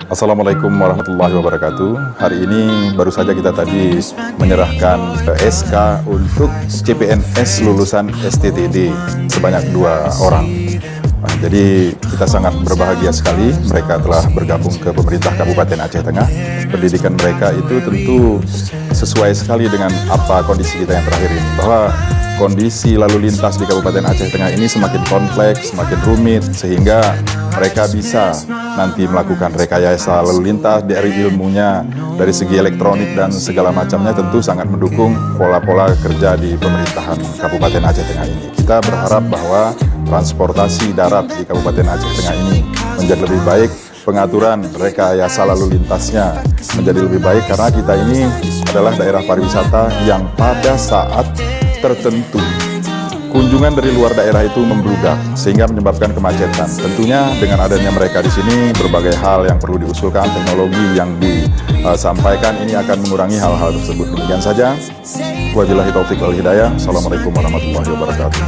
Assalamualaikum warahmatullahi wabarakatuh. Hari ini baru saja kita tadi menyerahkan SK untuk CPNS lulusan STTD sebanyak 2 orang. Jadi kita sangat berbahagia sekali mereka telah bergabung ke pemerintah Kabupaten Aceh Tengah. Pendidikan mereka itu tentu sesuai sekali dengan apa kondisi kita yang terakhir ini, bahwa kondisi lalu lintas di Kabupaten Aceh Tengah ini semakin kompleks, semakin rumit, sehingga mereka bisa nanti melakukan rekayasa lalu lintas dari ilmunya, dari segi elektronik dan segala macamnya, tentu sangat mendukung pola-pola kerja di pemerintahan Kabupaten Aceh Tengah ini. Kita berharap bahwa transportasi darat di Kabupaten Aceh Tengah ini menjadi lebih baik, pengaturan rekayasa lalu lintasnya menjadi lebih baik, karena kita ini adalah daerah pariwisata yang pada saat tertentu kunjungan dari luar daerah itu membludak sehingga menyebabkan kemacetan. Tentunya dengan adanya mereka di sini, berbagai hal yang perlu diusulkan, teknologi yang disampaikan ini akan mengurangi hal-hal tersebut. Demikian saja. Wabillahi taufiq wal hidayah. Assalamualaikum warahmatullahi wabarakatuh.